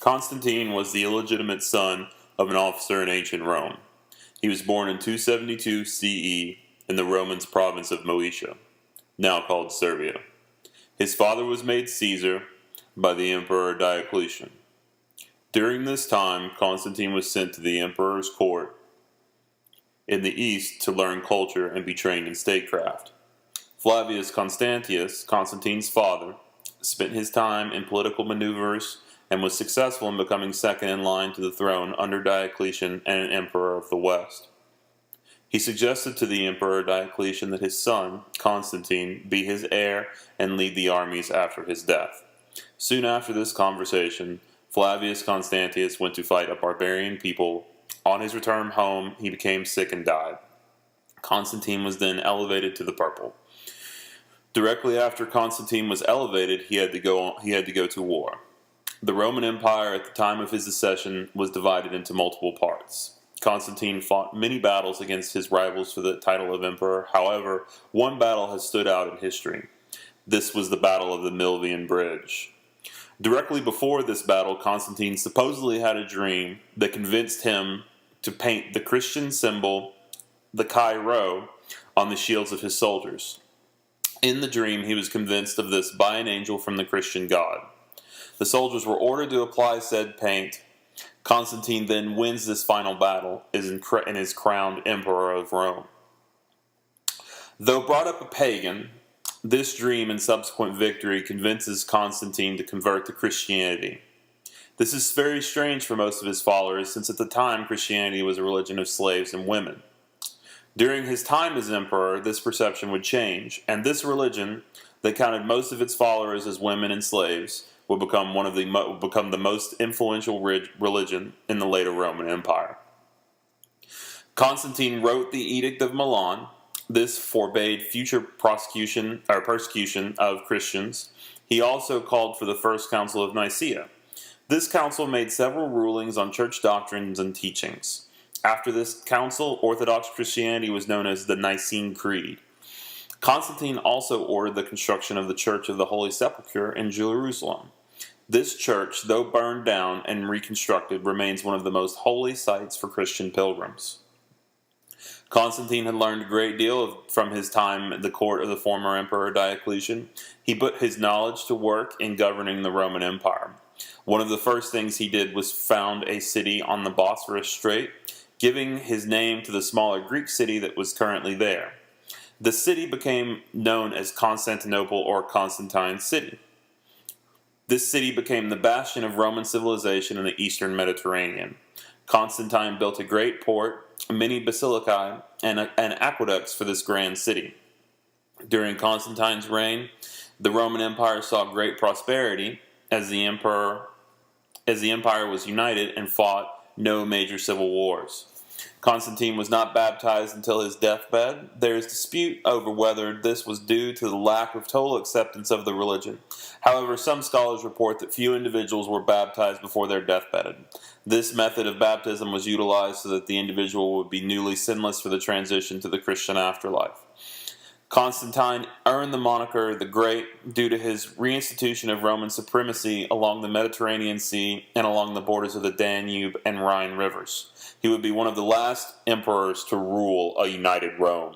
Constantine was the illegitimate son of an officer in ancient Rome. He was born in 272 CE in the Roman province of Moesia, now called Serbia. His father was made Caesar by the Emperor Diocletian. During this time, Constantine was sent to the emperor's court in the east to learn culture and be trained in statecraft. Flavius Constantius, Constantine's father, spent his time in political maneuvers and was successful in becoming second in line to the throne under Diocletian and an emperor of the West. He suggested to the Emperor Diocletian that his son, Constantine, be his heir and lead the armies after his death. Soon after this conversation, Flavius Constantius went to fight a barbarian people. On his return home, he became sick and died. Constantine was then elevated to the purple. Directly after Constantine was elevated, he had to go to war. The Roman Empire at the time of his accession was divided into multiple parts. Constantine fought many battles against his rivals for the title of emperor. However, one battle has stood out in history. This was the Battle of the Milvian Bridge. Directly before this battle, Constantine supposedly had a dream that convinced him to paint the Christian symbol, the Chi Rho, on the shields of his soldiers. In the dream, he was convinced of this by an angel from the Christian God. The soldiers were ordered to apply said paint. Constantine then wins this final battle and is crowned Emperor of Rome. Though brought up a pagan, this dream and subsequent victory convinces Constantine to convert to Christianity. This is very strange for most of his followers, since at the time Christianity was a religion of slaves and women. During his time as emperor, this perception would change, and this religion, that counted most of its followers as women and slaves, would become the most influential religion in the later Roman Empire. Constantine wrote the Edict of Milan. This forbade future persecution of Christians. He also called for the First Council of Nicaea. This council made several rulings on church doctrines and teachings. After this council, Orthodox Christianity was known as the Nicene Creed. Constantine also ordered the construction of the Church of the Holy Sepulchre in Jerusalem. This church, though burned down and reconstructed, remains one of the most holy sites for Christian pilgrims. Constantine had learned a great deal from his time at the court of the former Emperor Diocletian. He put his knowledge to work in governing the Roman Empire. One of the first things he did was found a city on the Bosphorus Strait, giving his name to the smaller Greek city that was currently there. The city became known as Constantinople or Constantine City. This city became the bastion of Roman civilization in the eastern Mediterranean. Constantine built a great port, many basilicae, and aqueducts for this grand city. During Constantine's reign, the Roman Empire saw great prosperity as the empire was united and fought no major civil wars. Constantine was not baptized until his deathbed. There is dispute over whether this was due to the lack of total acceptance of the religion. However, some scholars report that few individuals were baptized before their deathbed. This method of baptism was utilized so that the individual would be newly sinless for the transition to the Christian afterlife. Constantine earned the moniker the Great due to his reinstitution of Roman supremacy along the Mediterranean Sea and along the borders of the Danube and Rhine rivers. He would be one of the last emperors to rule a united Rome.